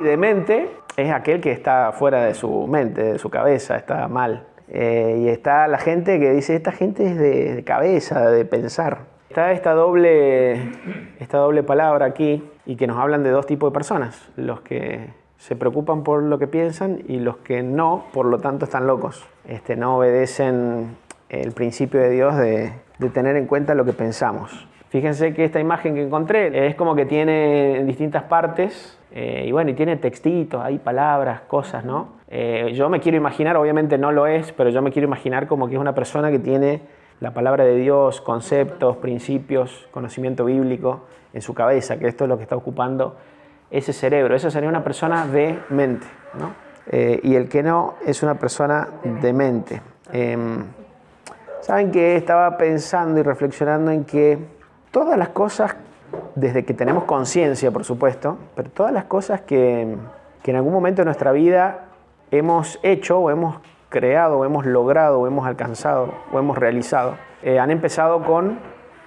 Demente es aquel que está fuera de su mente, de su cabeza, está mal. Y está la gente que dice, esta gente es de cabeza, de pensar. Está esta doble palabra aquí y que nos hablan de dos tipos de personas. Los que se preocupan por lo que piensan y los que no, por lo tanto están locos. No obedecen el principio de Dios de tener en cuenta lo que pensamos. Fíjense que esta imagen que encontré es como que tiene distintas partes y bueno, y tiene textitos, hay palabras, cosas, ¿no? Yo me quiero imaginar, obviamente no lo es, pero yo me quiero imaginar como que es una persona que tiene la palabra de Dios, conceptos, principios, conocimiento bíblico en su cabeza, que esto es lo que está ocupando ese cerebro. Esa sería una persona de mente, ¿no? Y el que no es una persona de mente. ¿Saben qué? Estaba pensando y reflexionando en que todas las cosas, desde que tenemos conciencia, por supuesto, pero todas las cosas que en algún momento de nuestra vida hemos hecho o hemos creado o hemos logrado o hemos alcanzado o hemos realizado, han empezado con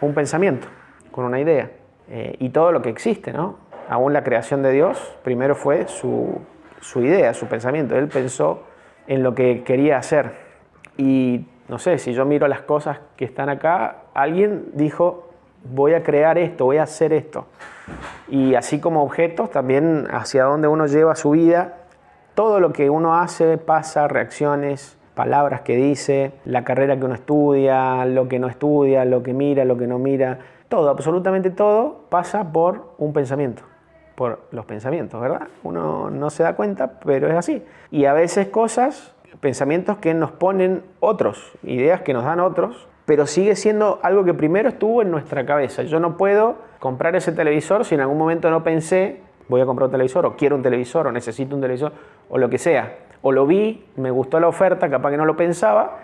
un pensamiento, con una idea. Y todo lo que existe, ¿no? Aún la creación de Dios, primero fue su idea, su pensamiento. Él pensó en lo que quería hacer. Y no sé, si yo miro las cosas que están acá, alguien dijo, voy a crear esto, voy a hacer esto. Y así como objetos, también hacia donde uno lleva su vida, todo lo que uno hace, pasa, reacciones, palabras que dice, la carrera que uno estudia, lo que no estudia, lo que mira, lo que no mira, todo, absolutamente todo pasa por un pensamiento, por los pensamientos, ¿verdad? Uno no se da cuenta, pero es así. Y a veces cosas, pensamientos que nos ponen otros, ideas que nos dan otros, pero sigue siendo algo que primero estuvo en nuestra cabeza. Yo no puedo comprar ese televisor si en algún momento no pensé, voy a comprar un televisor, o quiero un televisor, o necesito un televisor, o lo que sea. O lo vi, me gustó la oferta, capaz que no lo pensaba,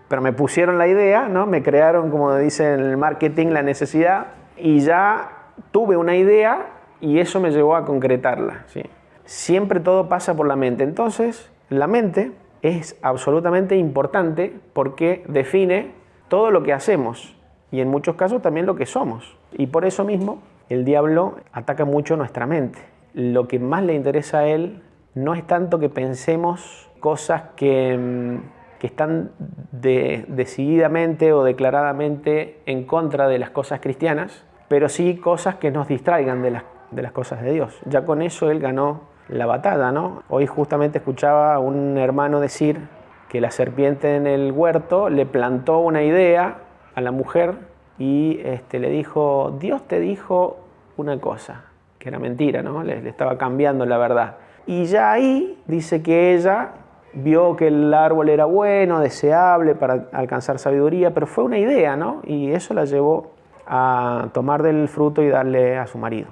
pero me pusieron la idea, ¿no? Me crearon, como dicen en el marketing, la necesidad, y ya tuve una idea y eso me llevó a concretarla, ¿sí? Siempre todo pasa por la mente. Entonces, la mente es absolutamente importante porque define todo lo que hacemos y en muchos casos también lo que somos. Y por eso mismo el diablo ataca mucho nuestra mente. Lo que más le interesa a él no es tanto que pensemos cosas que están decididamente o declaradamente en contra de las cosas cristianas, pero sí cosas que nos distraigan de las cosas de Dios. Ya con eso él ganó la batalla, ¿no? Hoy justamente escuchaba a un hermano decir que la serpiente en el huerto le plantó una idea a la mujer y le dijo, Dios te dijo una cosa, que era mentira, ¿no? Le estaba cambiando la verdad. Y ya ahí dice que ella vio que el árbol era bueno, deseable para alcanzar sabiduría, pero fue una idea, ¿no? Y eso la llevó a tomar del fruto y darle a su marido.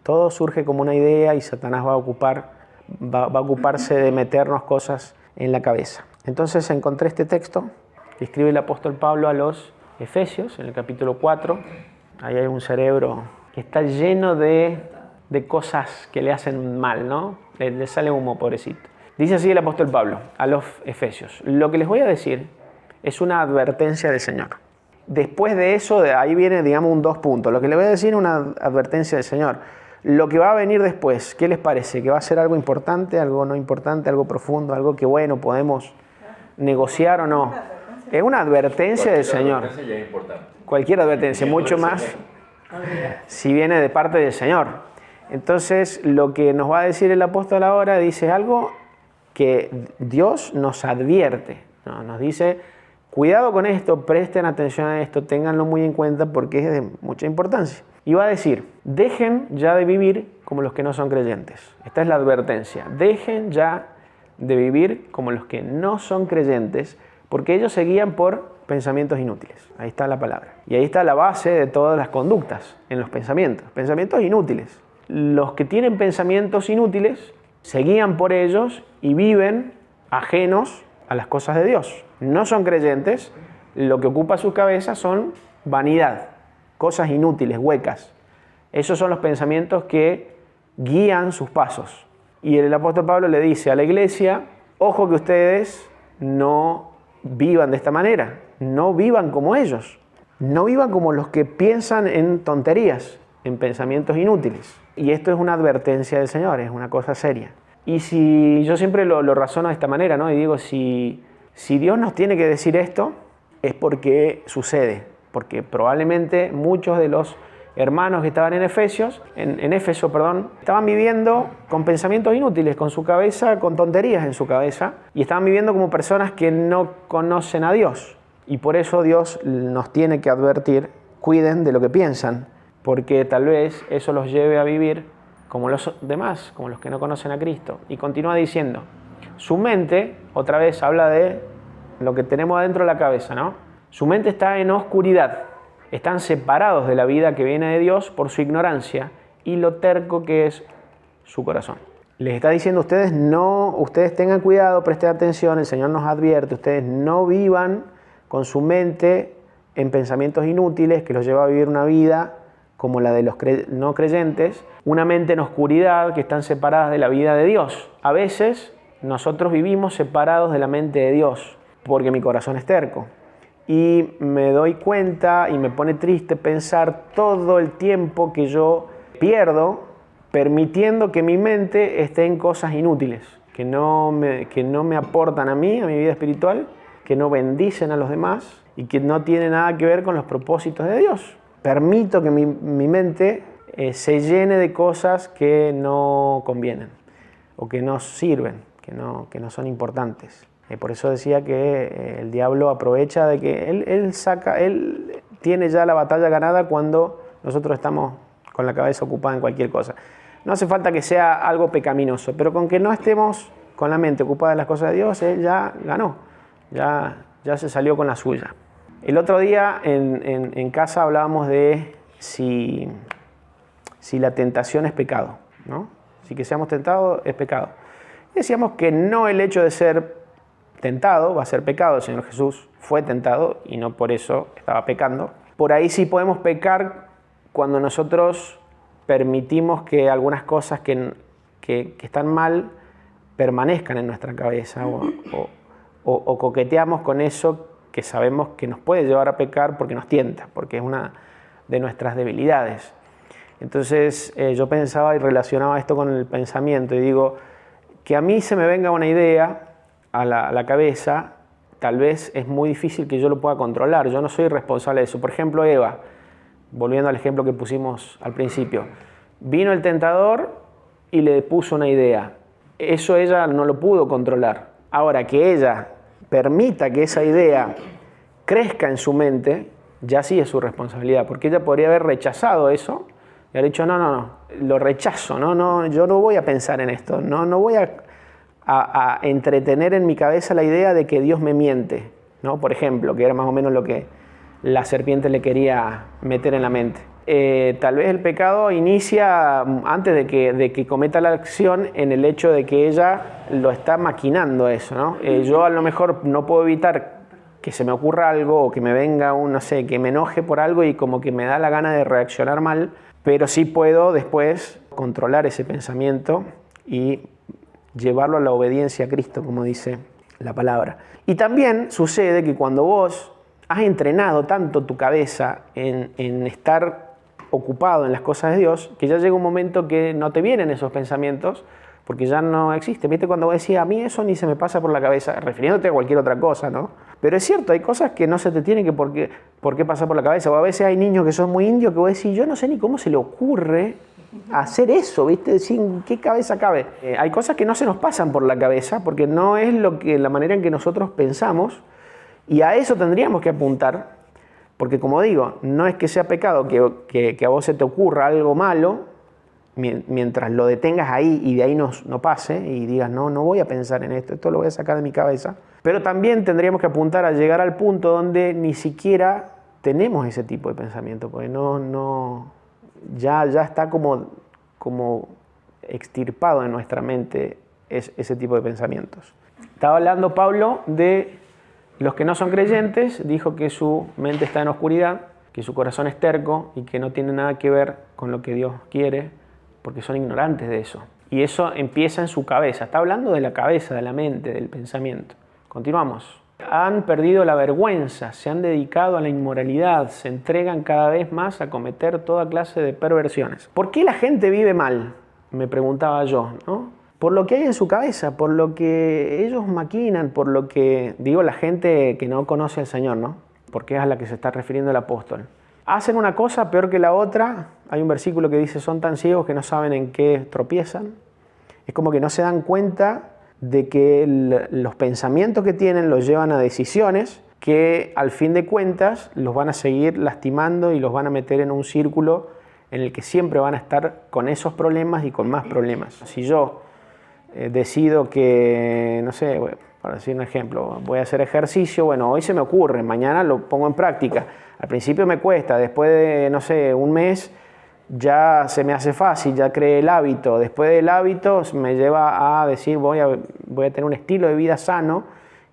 Todo surge como una idea y Satanás va a ocuparse de meternos cosas en la cabeza. Entonces encontré este texto que escribe el apóstol Pablo a los Efesios, en el capítulo 4. Ahí hay un cerebro que está lleno de cosas que le hacen mal, ¿no? Le sale humo, pobrecito. Dice así el apóstol Pablo a los Efesios: lo que les voy a decir es una advertencia del Señor. Después de eso, de ahí viene, digamos, un 2 puntos. Lo que les voy a decir es una advertencia del Señor. Lo que va a venir después, ¿qué les parece? ¿Que va a ser algo importante, algo no importante, algo profundo, algo que, bueno, podemos negociar o no? Es una advertencia del Señor. Cualquier advertencia, mucho más si viene de parte del Señor. Entonces, lo que nos va a decir el apóstol ahora dice algo que Dios nos advierte, ¿no? Nos dice, cuidado con esto, presten atención a esto, ténganlo muy en cuenta porque es de mucha importancia. Y va a decir, dejen ya de vivir como los que no son creyentes. Esta es la advertencia. Dejen ya de vivir como los que no son creyentes, porque ellos se guían por pensamientos inútiles. Ahí está la palabra. Y ahí está la base de todas las conductas, en los pensamientos. Pensamientos inútiles. Los que tienen pensamientos inútiles se guían por ellos y viven ajenos a las cosas de Dios. No son creyentes, lo que ocupa sus cabezas son vanidad, cosas inútiles, huecas. Esos son los pensamientos que guían sus pasos. Y el apóstol Pablo le dice a la iglesia, ojo que ustedes no vivan de esta manera, no vivan como ellos, no vivan como los que piensan en tonterías, en pensamientos inútiles. Y esto es una advertencia del Señor, es una cosa seria. Y si yo siempre lo razono de esta manera, ¿no? Y digo, si Dios nos tiene que decir esto, es porque sucede. Porque probablemente muchos de los hermanos que estaban en Éfeso, estaban viviendo con pensamientos inútiles, con su cabeza, con tonterías en su cabeza, y estaban viviendo como personas que no conocen a Dios. Y por eso Dios nos tiene que advertir, cuiden de lo que piensan, porque tal vez eso los lleve a vivir como los demás, como los que no conocen a Cristo. Y continúa diciendo, su mente, otra vez habla de lo que tenemos adentro de la cabeza, ¿no? Su mente está en oscuridad. Están separados de la vida que viene de Dios por su ignorancia y lo terco que es su corazón. Les está diciendo a ustedes, ustedes tengan cuidado, presten atención, el Señor nos advierte, ustedes no vivan con su mente en pensamientos inútiles que los lleva a vivir una vida como la de los no creyentes, una mente en oscuridad que están separadas de la vida de Dios. A veces nosotros vivimos separados de la mente de Dios porque mi corazón es terco. Y me doy cuenta y me pone triste pensar todo el tiempo que yo pierdo permitiendo que mi mente esté en cosas inútiles, que no me aportan a mí, a mi vida espiritual, que no bendicen a los demás y que no tienen nada que ver con los propósitos de Dios. Permito que mi mente se llene de cosas que no convienen o que no sirven, que no son importantes. Por eso decía que el diablo aprovecha de que él tiene ya la batalla ganada cuando nosotros estamos con la cabeza ocupada en cualquier cosa. No hace falta que sea algo pecaminoso, pero con que no estemos con la mente ocupada en las cosas de Dios, él ya ganó, ya se salió con la suya. El otro día en casa hablábamos de si la tentación es pecado, ¿no? Si que seamos tentados es pecado. Y decíamos que no el hecho de ser tentado va a ser pecado. El Señor Jesús fue tentado y no por eso estaba pecando. Por ahí sí podemos pecar cuando nosotros permitimos que algunas cosas que están mal permanezcan en nuestra cabeza o coqueteamos con eso que sabemos que nos puede llevar a pecar porque nos tienta, porque es una de nuestras debilidades. Entonces yo pensaba y relacionaba esto con el pensamiento y digo, que a mí se me venga una idea a la cabeza, tal vez es muy difícil que yo lo pueda controlar. Yo no soy responsable de eso. Por ejemplo, Eva, volviendo al ejemplo que pusimos al principio, vino el tentador y le puso una idea. Eso ella no lo pudo controlar. Ahora, que ella permita que esa idea crezca en su mente, ya sí es su responsabilidad, porque ella podría haber rechazado eso y haber dicho, no, lo rechazo, no, yo no voy a pensar en esto, no voy a entretener en mi cabeza la idea de que Dios me miente, ¿no? Por ejemplo, que era más o menos lo que la serpiente le quería meter en la mente. Tal vez el pecado inicia antes de que cometa la acción en el hecho de que ella lo está maquinando eso, ¿no? Yo a lo mejor no puedo evitar que se me ocurra algo o que me venga que me enoje por algo y como que me da la gana de reaccionar mal, pero sí puedo después controlar ese pensamiento y llevarlo a la obediencia a Cristo, como dice la palabra. Y también sucede que cuando vos has entrenado tanto tu cabeza en estar ocupado en las cosas de Dios, que ya llega un momento que no te vienen esos pensamientos, porque ya no existe. ¿Viste? Cuando vos decís, a mí eso ni se me pasa por la cabeza, refiriéndote a cualquier otra cosa, ¿no? Pero es cierto, hay cosas que no se te tienen por qué pasar por la cabeza. O a veces hay niños que son muy indios que vos decís, yo no sé ni cómo se le ocurre hacer eso, ¿viste? ¿En qué cabeza cabe? Hay cosas que no se nos pasan por la cabeza porque no es la manera en que nosotros pensamos, y a eso tendríamos que apuntar, porque como digo, no es que sea pecado que a vos se te ocurra algo malo mientras lo detengas ahí y de ahí no pase y digas, no voy a pensar en esto lo voy a sacar de mi cabeza. Pero también tendríamos que apuntar a llegar al punto donde ni siquiera tenemos ese tipo de pensamiento, porque ya está como extirpado en nuestra mente ese tipo de pensamientos. Estaba hablando Pablo de los que no son creyentes, dijo que su mente está en oscuridad, que su corazón es terco y que no tiene nada que ver con lo que Dios quiere, porque son ignorantes de eso. Y eso empieza en su cabeza. Está hablando de la cabeza, de la mente, del pensamiento. Continuamos. Han perdido la vergüenza, se han dedicado a la inmoralidad, se entregan cada vez más a cometer toda clase de perversiones. ¿Por qué la gente vive mal? Me preguntaba yo, ¿no? Por lo que hay en su cabeza, por lo que ellos maquinan, por lo que, digo, la gente que no conoce al Señor, ¿no? Porque es a la que se está refiriendo el apóstol. Hacen una cosa peor que la otra. Hay un versículo que dice, son tan ciegos que no saben en qué tropiezan. Es como que no se dan cuenta de que los pensamientos que tienen los llevan a decisiones que al fin de cuentas los van a seguir lastimando y los van a meter en un círculo en el que siempre van a estar con esos problemas y con más problemas. Si yo decido que, no sé, para decir un ejemplo, voy a hacer ejercicio, bueno, hoy se me ocurre, mañana lo pongo en práctica. Al principio me cuesta, después de, no sé, un mes ya se me hace fácil, ya creé el hábito. Después del hábito me lleva a decir voy a tener un estilo de vida sano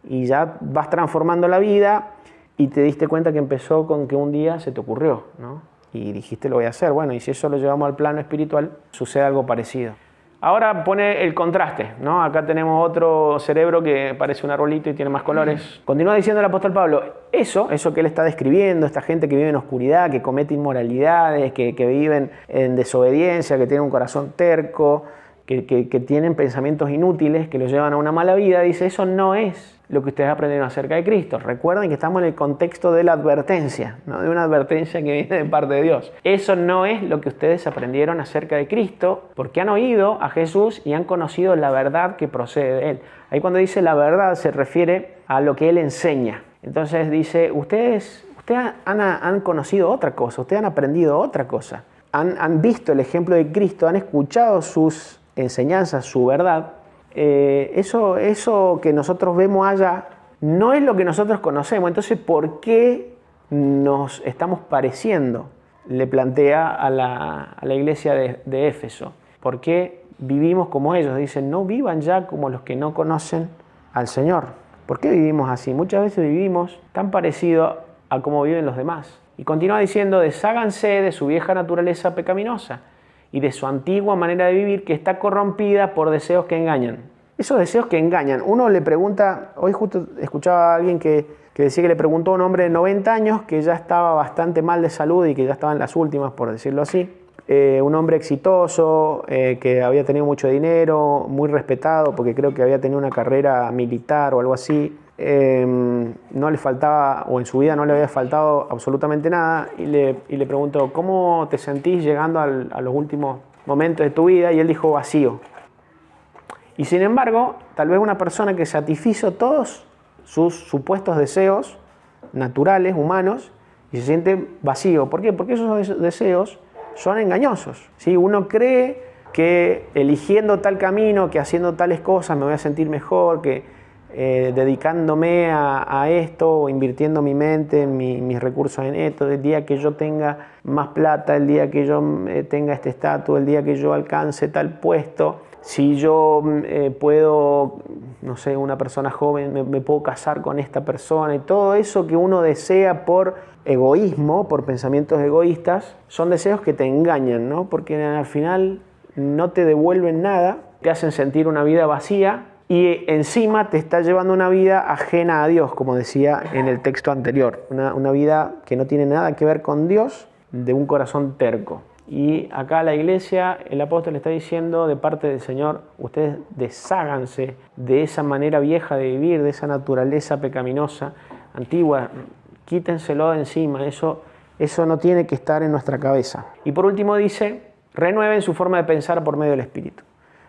y ya vas transformando la vida y te diste cuenta que empezó con que un día se te ocurrió, ¿no? Y dijiste lo voy a hacer. Bueno, y si eso lo llevamos al plano espiritual, sucede algo parecido. Ahora pone el contraste, ¿no? Acá tenemos otro cerebro que parece un arbolito y tiene más colores. Continúa diciendo el apóstol Pablo, eso que él está describiendo, esta gente que vive en oscuridad, que comete inmoralidades, que viven en desobediencia, que tienen un corazón terco, que tienen pensamientos inútiles, que los llevan a una mala vida, dice, eso no es lo que ustedes aprendieron acerca de Cristo. Recuerden que estamos en el contexto de la advertencia, ¿no? De una advertencia que viene de parte de Dios. Eso no es lo que ustedes aprendieron acerca de Cristo, porque han oído a Jesús y han conocido la verdad que procede de Él. Ahí cuando dice la verdad se refiere a lo que Él enseña. Entonces dice, ustedes han conocido otra cosa, ustedes han aprendido otra cosa. Han visto el ejemplo de Cristo, han escuchado sus enseñanzas, su verdad. Eso que nosotros vemos allá no es lo que nosotros conocemos. Entonces, ¿por qué nos estamos pareciendo? Le plantea a la iglesia de Éfeso. ¿Por qué vivimos como ellos? Dicen, no vivan ya como los que no conocen al Señor. ¿Por qué vivimos así? Muchas veces vivimos tan parecido a cómo viven los demás. Y continúa diciendo, desháganse de su vieja naturaleza pecaminosa y de su antigua manera de vivir que está corrompida por deseos que engañan. Esos deseos que engañan. Uno le pregunta, hoy justo escuchaba a alguien que decía que le preguntó a un hombre de 90 años que ya estaba bastante mal de salud y que ya estaba en las últimas, por decirlo así. Un hombre exitoso, que había tenido mucho dinero, muy respetado, porque creo que había tenido una carrera militar o algo así. No le faltaba, o en su vida no le había faltado absolutamente nada, y le preguntó, ¿cómo te sentís llegando a los últimos momentos de tu vida? Y él dijo, vacío. Y sin embargo, tal vez una persona que satisfizo todos sus supuestos deseos naturales, humanos, y se siente vacío. ¿Por qué? Porque esos deseos son engañosos, ¿sí? Uno cree que eligiendo tal camino, que haciendo tales cosas me voy a sentir mejor, que dedicándome a esto o invirtiendo mi mente, mis recursos en esto, el día que yo tenga más plata, el día que yo tenga este estatus, el día que yo alcance tal puesto, si yo puedo, no sé, una persona joven, me puedo casar con esta persona, y todo eso que uno desea por egoísmo, por pensamientos egoístas, son deseos que te engañan, ¿no? Porque al final no te devuelven nada, te hacen sentir una vida vacía, y encima te está llevando una vida ajena a Dios, como decía en el texto anterior. Una vida que no tiene nada que ver con Dios, de un corazón terco. Y acá la iglesia, el apóstol está diciendo de parte del Señor, ustedes desháganse de esa manera vieja de vivir, de esa naturaleza pecaminosa, antigua, quítenselo de encima, eso no tiene que estar en nuestra cabeza. Y por último dice, renueven su forma de pensar por medio del Espíritu.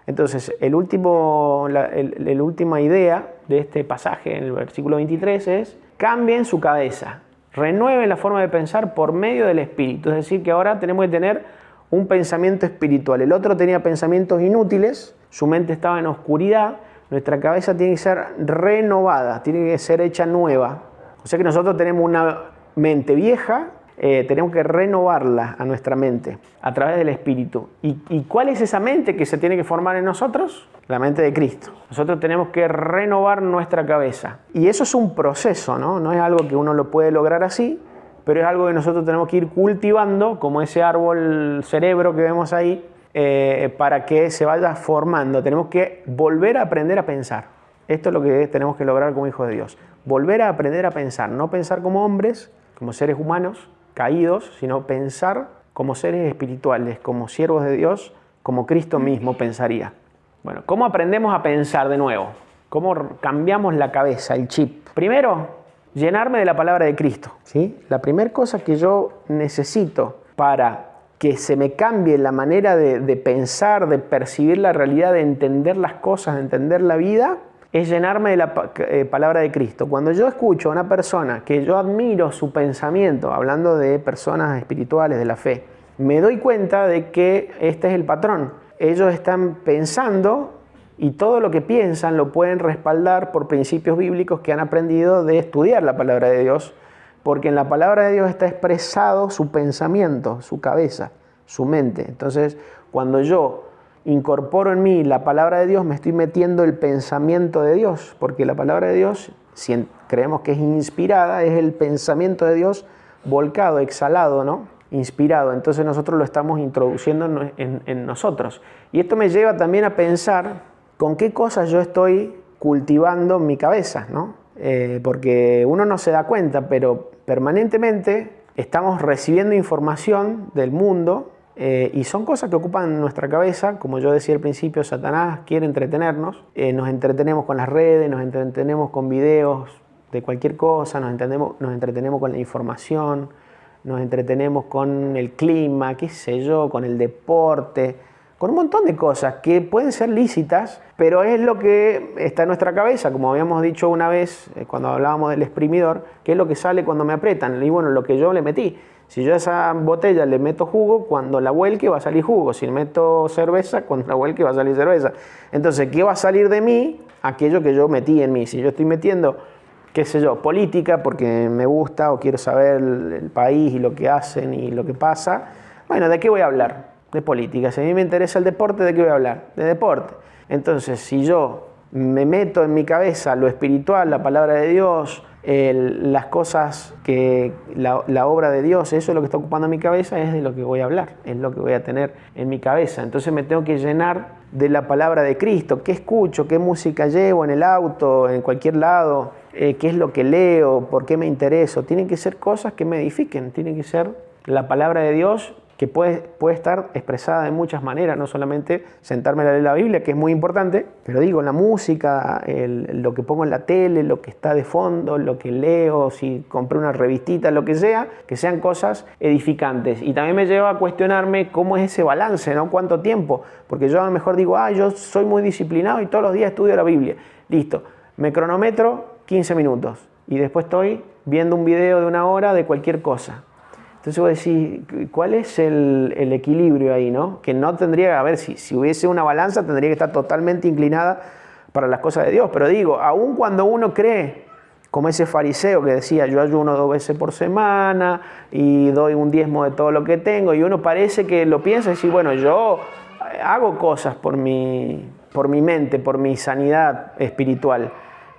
Entonces, la última idea de este pasaje en el versículo 23 es, cambien su cabeza, renueven la forma de pensar por medio del Espíritu. Es decir, que ahora tenemos que tener un pensamiento espiritual. El otro tenía pensamientos inútiles, su mente estaba en oscuridad, nuestra cabeza tiene que ser renovada, tiene que ser hecha nueva. O sea que nosotros tenemos una mente vieja, tenemos que renovarla a nuestra mente a través del Espíritu. ¿Y cuál es esa mente que se tiene que formar en nosotros? La mente de Cristo. Nosotros tenemos que renovar nuestra cabeza. Y eso es un proceso, ¿no? No es algo que uno lo puede lograr así, pero es algo que nosotros tenemos que ir cultivando, como ese árbol cerebro que vemos ahí, para que se vaya formando. Tenemos que volver a aprender a pensar. Esto es lo que tenemos que lograr como hijos de Dios. volver a aprender a pensar, no pensar como hombres, como seres humanos caídos, sino pensar como seres espirituales, como siervos de Dios, como Cristo mismo pensaría. Bueno, ¿cómo aprendemos a pensar de nuevo? ¿Cómo cambiamos la cabeza, el chip? Primero, llenarme de la palabra de Cristo, ¿sí? La primera cosa que yo necesito para que se me cambie la manera de pensar, de percibir la realidad, de entender las cosas, de entender la vida, es llenarme de la palabra de Cristo. Cuando yo escucho a una persona que yo admiro su pensamiento, hablando de personas espirituales, de la fe, me doy cuenta de que este es el patrón. Ellos están pensando y todo lo que piensan lo pueden respaldar por principios bíblicos que han aprendido de estudiar la palabra de Dios, porque en la palabra de Dios está expresado su pensamiento, su cabeza, su mente. Entonces, cuando yo incorporo en mí la palabra de Dios, me estoy metiendo el pensamiento de Dios, porque la palabra de Dios, si creemos que es inspirada, es el pensamiento de Dios volcado, exhalado, ¿no? Inspirado. Entonces nosotros lo estamos introduciendo en nosotros. Y esto me lleva también a pensar con qué cosas yo estoy cultivando mi cabeza, ¿no? Porque uno no se da cuenta, pero permanentemente estamos recibiendo información del mundo y son cosas que ocupan nuestra cabeza. Como yo decía al principio, Satanás quiere entretenernos. Nos entretenemos con las redes, nos entretenemos con videos de cualquier cosa, nos entretenemos con la información, nos entretenemos con el clima, qué sé yo, con el deporte, con un montón de cosas que pueden ser lícitas, pero es lo que está en nuestra cabeza, como habíamos dicho una vez cuando hablábamos del exprimidor, que es lo que sale cuando me apretan. Y bueno, lo que yo le metí. Si yo a esa botella le meto jugo, cuando la vuelque va a salir jugo. Si le meto cerveza, cuando la vuelque va a salir cerveza. Entonces, ¿qué va a salir de mí? Aquello que yo metí en mí. Si yo estoy metiendo, qué sé yo, política, porque me gusta o quiero saber el país y lo que hacen y lo que pasa, bueno, ¿de qué voy a hablar? De política. Si a mí me interesa el deporte, ¿de qué voy a hablar? De deporte. Entonces, si yo me meto en mi cabeza lo espiritual, la palabra de Dios, las cosas que la obra de Dios, eso es lo que está ocupando mi cabeza, es de lo que voy a hablar, es lo que voy a tener en mi cabeza. Entonces me tengo que llenar de la palabra de Cristo. ¿Qué escucho? ¿Qué música llevo en el auto, en cualquier lado? ¿Qué es lo que leo? ¿Por qué me intereso? Tienen que ser cosas que me edifiquen, tienen que ser la palabra de Dios, que puede estar expresada de muchas maneras, no solamente sentarme a leer la Biblia, que es muy importante, pero digo, la música, lo que pongo en la tele, lo que está de fondo, lo que leo, si compré una revistita, lo que sea, que sean cosas edificantes. Y también me lleva a cuestionarme cómo es ese balance, ¿no? ¿Cuánto tiempo? Porque yo a lo mejor digo, yo soy muy disciplinado y todos los días estudio la Biblia. Listo, me cronometro 15 minutos y después estoy viendo un video de 1 hora de cualquier cosa. Entonces vos decís, ¿cuál es el equilibrio ahí, no? Que no tendría, a ver, si hubiese una balanza, tendría que estar totalmente inclinada para las cosas de Dios. Pero digo, aun cuando uno cree, como ese fariseo que decía, yo ayuno 2 veces por semana y doy un diezmo de todo lo que tengo, y uno parece que lo piensa y dice, bueno, yo hago cosas por mi mente, por mi sanidad espiritual.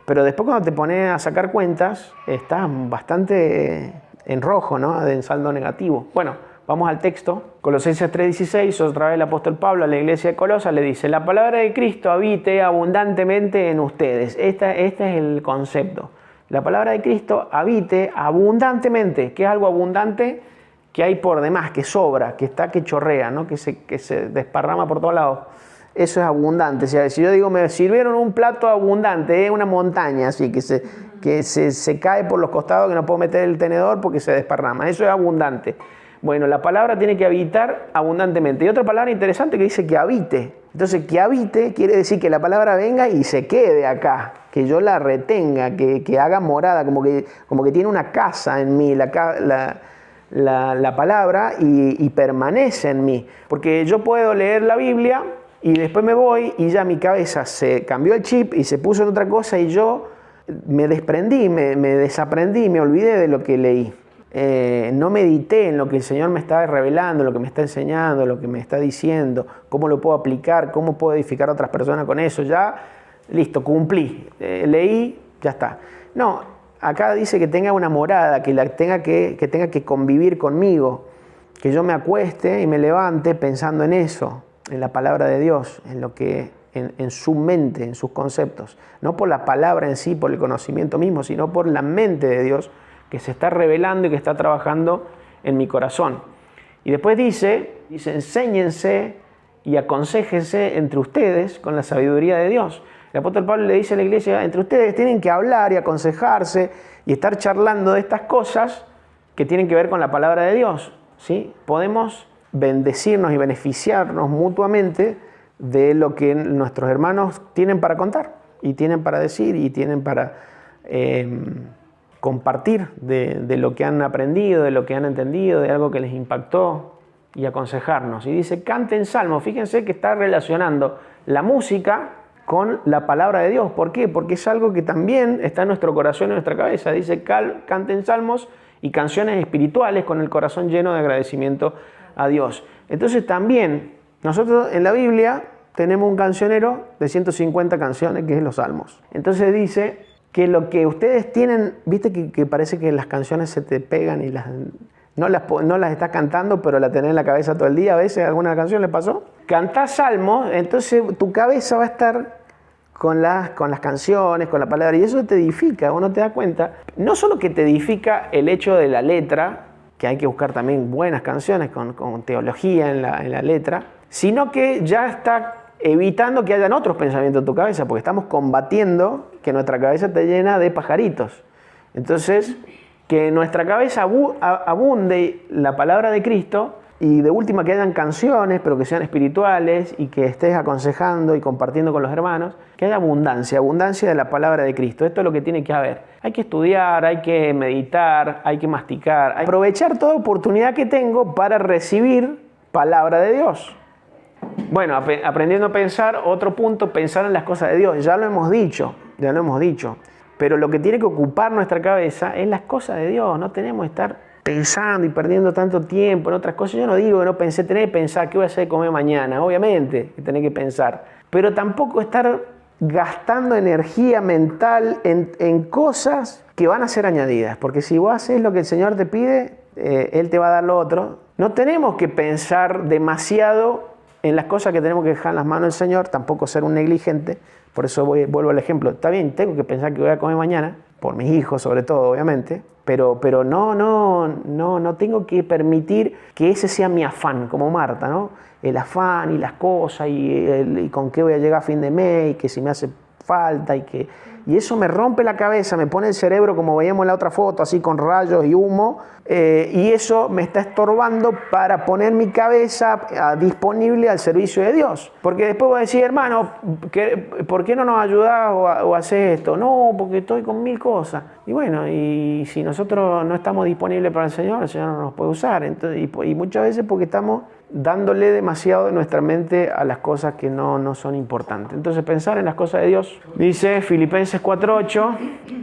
Pero después cuando te pones a sacar cuentas, estás bastante en rojo, ¿no? En saldo negativo. Bueno, vamos al texto. Colosenses 3:16, otra vez el apóstol Pablo a la iglesia de Colosas le dice, la palabra de Cristo habite abundantemente en ustedes. Este es el concepto. La palabra de Cristo habite abundantemente. ¿Qué es algo abundante? Que hay por demás, que sobra, que chorrea, ¿no? Que se desparrama por todos lados. Eso es abundante. O sea, si yo digo, me sirvieron un plato abundante, una montaña así, que se cae por los costados, que no puedo meter el tenedor porque se desparrama. Eso es abundante. Bueno, la palabra tiene que habitar abundantemente. Y otra palabra interesante que dice que habite. Entonces, que habite quiere decir que la palabra venga y se quede acá, que yo la retenga, que haga morada, como que tiene una casa en mí, la palabra, y permanece en mí. Porque yo puedo leer la Biblia y después me voy y ya mi cabeza se cambió el chip y se puso en otra cosa y yo me desprendí, me desaprendí, me olvidé de lo que leí. No medité en lo que el Señor me está revelando, lo que me está enseñando, lo que me está diciendo, cómo lo puedo aplicar, cómo puedo edificar a otras personas con eso. Ya, listo, cumplí. Leí, ya está. No, acá dice que tenga una morada, que tenga que convivir conmigo, que yo me acueste y me levante pensando en eso, en la palabra de Dios, en lo que en su mente, en sus conceptos. No por la palabra en sí, por el conocimiento mismo, sino por la mente de Dios que se está revelando y que está trabajando en mi corazón. Y después dice, enséñense y aconséjense entre ustedes con la sabiduría de Dios. El apóstol Pablo le dice a la iglesia, entre ustedes tienen que hablar y aconsejarse y estar charlando de estas cosas que tienen que ver con la palabra de Dios, ¿sí? Podemos bendecirnos y beneficiarnos mutuamente de lo que nuestros hermanos tienen para contar y tienen para decir y tienen para compartir de lo que han aprendido, de lo que han entendido, de algo que les impactó y aconsejarnos. Y dice, canten salmos. Fíjense que está relacionando la música con la palabra de Dios. ¿Por qué? Porque es algo que también está en nuestro corazón y en nuestra cabeza. Dice, canten salmos y canciones espirituales con el corazón lleno de agradecimiento a Dios. Entonces también nosotros en la Biblia tenemos un cancionero de 150 canciones que es los salmos. Entonces dice que lo que ustedes tienen, viste que parece que las canciones se te pegan y no las estás cantando, pero la tenés en la cabeza todo el día. A veces alguna canción le pasó. Cantás salmos, entonces tu cabeza va a estar con las canciones, con la palabra, y eso te edifica, uno te da cuenta. No solo que te edifica el hecho de la letra, que hay que buscar también buenas canciones con teología en la letra, sino que ya está evitando que hayan otros pensamientos en tu cabeza, porque estamos combatiendo que nuestra cabeza esté llena de pajaritos. Entonces, que en nuestra cabeza abunde la palabra de Cristo y de última que hayan canciones, pero que sean espirituales y que estés aconsejando y compartiendo con los hermanos, que haya abundancia de la palabra de Cristo. Esto es lo que tiene que haber. Hay que estudiar, hay que meditar, hay que masticar, hay que aprovechar toda oportunidad que tengo para recibir palabra de Dios. Bueno, aprendiendo a pensar, otro punto, pensar en las cosas de Dios. Ya lo hemos dicho. Pero lo que tiene que ocupar nuestra cabeza es las cosas de Dios. No tenemos que estar pensando y perdiendo tanto tiempo en otras cosas. Yo no digo que no pensé, tenés que pensar qué voy a hacer de comer mañana. Obviamente que tenés que pensar. Pero tampoco estar gastando energía mental en cosas que van a ser añadidas. Porque si vos haces lo que el Señor te pide, Él te va a dar lo otro. No tenemos que pensar demasiado en las cosas que tenemos que dejar en las manos del Señor, tampoco ser un negligente. Por eso vuelvo al ejemplo. Está bien, tengo que pensar que voy a comer mañana, por mis hijos sobre todo, obviamente, pero no tengo que permitir que ese sea mi afán, como Marta, ¿no? El afán y las cosas y con qué voy a llegar a fin de mes y que si me hace falta y eso me rompe la cabeza, me pone el cerebro como veíamos en la otra foto, así con rayos y humo, y eso me está estorbando para poner mi cabeza disponible al servicio de Dios. Porque después voy a decir, hermano, ¿por qué no nos ayudás o haces esto? No, porque estoy con 1000 cosas. Y bueno, y si nosotros no estamos disponibles para el Señor no nos puede usar. Entonces, y muchas veces porque estamos dándole demasiado de nuestra mente a las cosas que no son importantes. Entonces, pensar en las cosas de Dios. Dice Filipenses 4:8,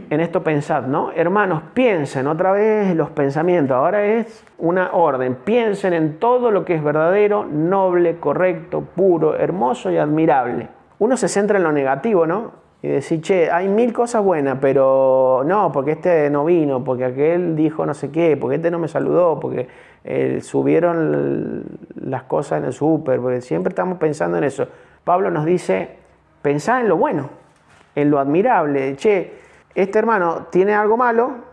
en esto pensad, ¿no? Hermanos, piensen otra vez los pensamientos. Ahora es una orden. Piensen en todo lo que es verdadero, noble, correcto, puro, hermoso y admirable. Uno se centra en lo negativo, ¿no? Y decir, che, hay 1000 cosas buenas, pero no, porque este no vino, porque aquel dijo no sé qué, porque este no me saludó, porque subieron las cosas en el súper, porque siempre estamos pensando en eso. Pablo nos dice, pensá en lo bueno, en lo admirable. Che, este hermano tiene algo malo,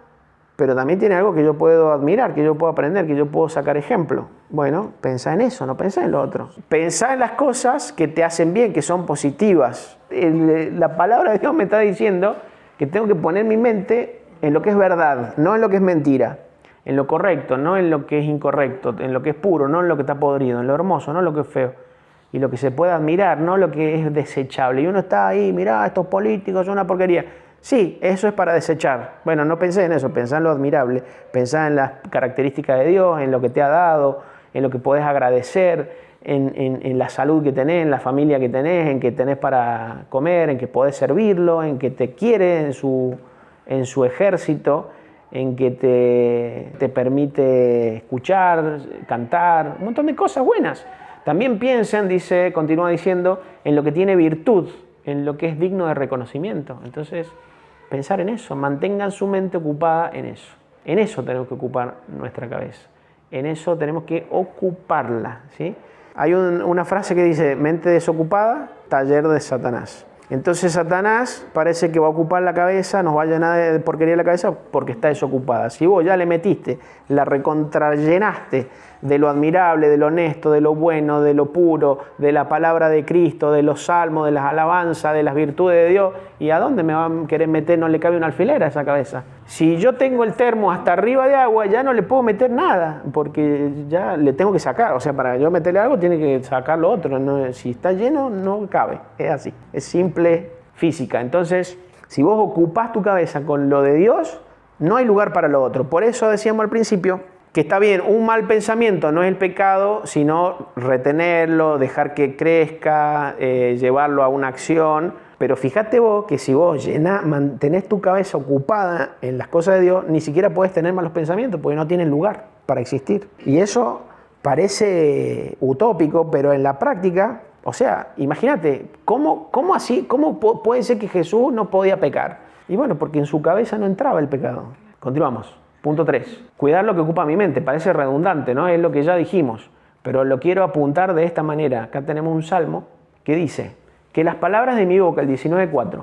pero también tiene algo que yo puedo admirar, que yo puedo aprender, que yo puedo sacar ejemplo. Bueno, pensá en eso, no pensá en lo otro. Pensá en las cosas que te hacen bien, que son positivas. La palabra de Dios me está diciendo que tengo que poner mi mente en lo que es verdad, no en lo que es mentira. En lo correcto, no en lo que es incorrecto, en lo que es puro, no en lo que está podrido, en lo hermoso, no en lo que es feo. Y lo que se puede admirar, no lo que es desechable. Y uno está ahí, mirá, estos políticos son una porquería. Sí, eso es para desechar. Bueno, no pensé en eso, pensá en lo admirable, pensá en las características de Dios, en lo que te ha dado, en lo que podés agradecer, en la salud que tenés, en la familia que tenés, en que tenés para comer, en que podés servirlo, en que te quiere en su ejército, en que te permite escuchar, cantar, un montón de cosas buenas. También piensen, continúa diciendo, en lo que tiene virtud, en lo que es digno de reconocimiento. Entonces, pensar en eso, mantengan su mente ocupada en eso. En eso tenemos que ocupar nuestra cabeza. En eso tenemos que ocuparla, ¿sí? Hay una frase que dice, mente desocupada, taller de Satanás. Entonces Satanás parece que va a ocupar la cabeza, nos va a llenar de porquería la cabeza porque está desocupada. Si vos ya le metiste, la recontrallenaste de lo admirable, de lo honesto, de lo bueno, de lo puro, de la palabra de Cristo, de los salmos, de las alabanzas, de las virtudes de Dios, ¿y a dónde me va a querer meter? No le cabe una alfiler a esa cabeza. Si yo tengo el termo hasta arriba de agua, ya no le puedo meter nada, porque ya le tengo que sacar. O sea, para yo meterle algo, tiene que sacar lo otro. No, si está lleno, no cabe. Es así. Es simple física. Entonces, si vos ocupás tu cabeza con lo de Dios, no hay lugar para lo otro. Por eso decíamos al principio que está bien, un mal pensamiento no es el pecado, sino retenerlo, dejar que crezca, llevarlo a una acción. Pero fíjate vos que si vos mantenés tu cabeza ocupada en las cosas de Dios, ni siquiera podés tener malos pensamientos porque no tienen lugar para existir. Y eso parece utópico, pero en la práctica, o sea, imagínate, ¿cómo puede ser que Jesús no podía pecar? Y bueno, porque en su cabeza no entraba el pecado. Continuamos. Punto 3. Cuidar lo que ocupa mi mente. Parece redundante, ¿no? Es lo que ya dijimos. Pero lo quiero apuntar de esta manera. Acá tenemos un salmo que dice: que las palabras de mi boca, el 19:4,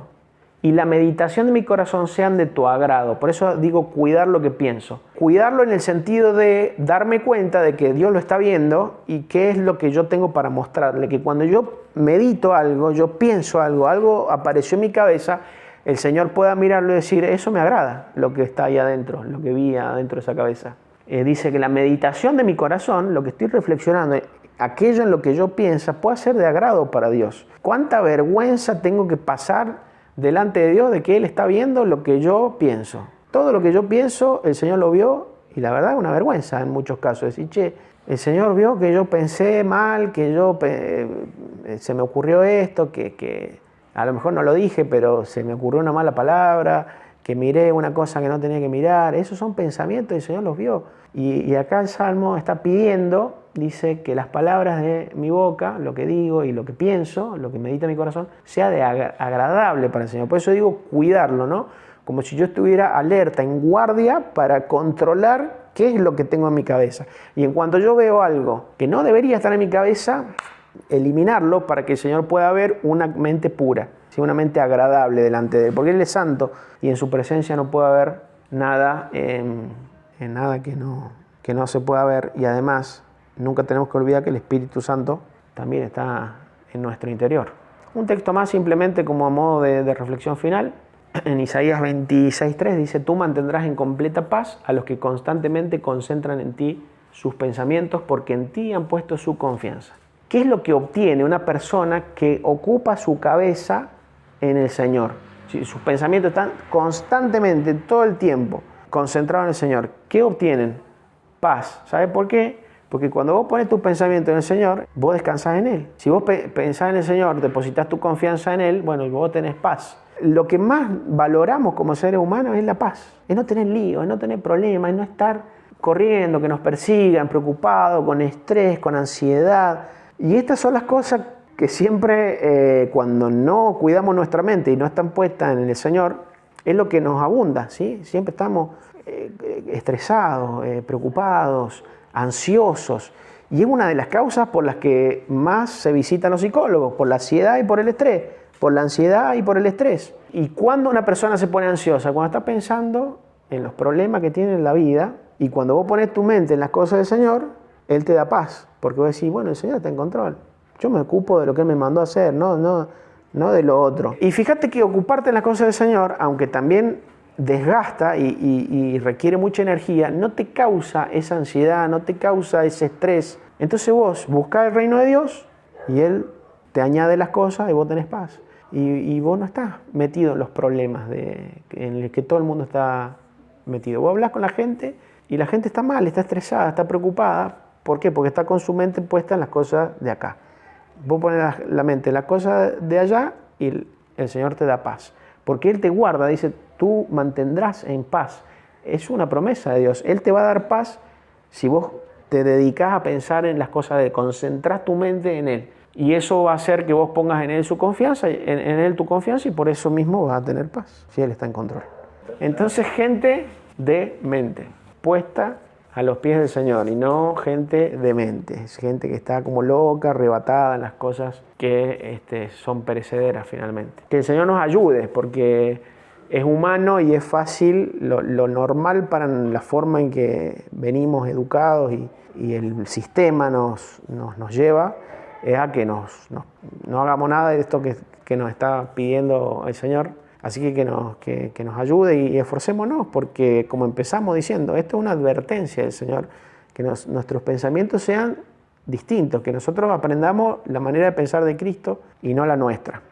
y la meditación de mi corazón sean de tu agrado. Por eso digo cuidar lo que pienso. Cuidarlo en el sentido de darme cuenta de que Dios lo está viendo y qué es lo que yo tengo para mostrarle. Que cuando yo medito algo, yo pienso algo apareció en mi cabeza, el Señor pueda mirarlo y decir, eso me agrada, lo que está ahí adentro, lo que vi adentro de esa cabeza. Dice que la meditación de mi corazón, lo que estoy reflexionando, aquello en lo que yo pienso, puede ser de agrado para Dios. ¿Cuánta vergüenza tengo que pasar delante de Dios de que Él está viendo lo que yo pienso? Todo lo que yo pienso, el Señor lo vio, y la verdad es una vergüenza en muchos casos. Decir, che, el Señor vio que yo pensé mal, que se me ocurrió esto, que a lo mejor no lo dije, pero se me ocurrió una mala palabra, que miré una cosa que no tenía que mirar. Esos son pensamientos y el Señor los vio. Y acá el Salmo está pidiendo, dice, que las palabras de mi boca, lo que digo y lo que pienso, lo que medita mi corazón, sea agradable para el Señor. Por eso digo cuidarlo, ¿no? Como si yo estuviera alerta, en guardia, para controlar qué es lo que tengo en mi cabeza. Y en cuanto yo veo algo que no debería estar en mi cabeza, eliminarlo para que el Señor pueda ver una mente pura, ¿sí? Una mente agradable delante de Él, porque Él es santo y en su presencia no puede haber nada, nada que no se pueda ver. Y además nunca tenemos que olvidar que el Espíritu Santo también está en nuestro interior. Un texto más simplemente como a modo de reflexión final. En Isaías 26:3 dice, tú mantendrás en completa paz a los que constantemente concentran en ti sus pensamientos, porque en ti han puesto su confianza. ¿Qué es lo que obtiene una persona que ocupa su cabeza en el Señor? Si sus pensamientos están constantemente, todo el tiempo, concentrados en el Señor. ¿Qué obtienen? Paz. ¿Sabes por qué? Porque cuando vos pones tus pensamientos en el Señor, vos descansás en Él. Si vos pensás en el Señor, depositas tu confianza en Él, bueno, vos tenés paz. Lo que más valoramos como seres humanos es la paz. Es no tener lío, es no tener problemas, es no estar corriendo, que nos persigan, preocupados, con estrés, con ansiedad. Y estas son las cosas que siempre, cuando no cuidamos nuestra mente y no están puestas en el Señor, es lo que nos abunda, ¿sí? Siempre estamos estresados, preocupados, ansiosos. Y es una de las causas por las que más se visitan los psicólogos, por la ansiedad y por el estrés, por la ansiedad y por el estrés. ¿Y cuando una persona se pone ansiosa? Cuando está pensando en los problemas que tiene en la vida, y cuando vos pones tu mente en las cosas del Señor, Él te da paz, porque vos decís, bueno, el Señor está en control. Yo me ocupo de lo que Él me mandó a hacer, no de lo otro. Y fíjate que ocuparte en las cosas del Señor, aunque también desgasta y requiere mucha energía, no te causa esa ansiedad, no te causa ese estrés. Entonces vos buscás el reino de Dios y Él te añade las cosas y vos tenés paz. Y vos no estás metido en los problemas en los que todo el mundo está metido. Vos hablás con la gente y la gente está mal, está estresada, está preocupada. ¿Por qué? Porque está con su mente puesta en las cosas de acá. Vos pones la mente en las cosas de allá y el Señor te da paz. Porque Él te guarda, dice, tú mantendrás en paz. Es una promesa de Dios. Él te va a dar paz si vos te dedicás a pensar en las cosas de Él, concentrás tu mente en Él. Y eso va a hacer que vos pongas en Él su confianza, en Él tu confianza, y por eso mismo vas a tener paz, si Él está en control. Entonces, gente de mente puesta a los pies del Señor y no gente demente, es gente que está como loca, arrebatada en las cosas que son perecederas finalmente. Que el Señor nos ayude, porque es humano y es fácil, lo normal para la forma en que venimos educados y el sistema nos lleva es a que no hagamos nada de esto que nos está pidiendo el Señor. Así que nos ayude y esforcémonos, porque como empezamos diciendo, esto es una advertencia del Señor, que nuestros pensamientos sean distintos, que nosotros aprendamos la manera de pensar de Cristo y no la nuestra.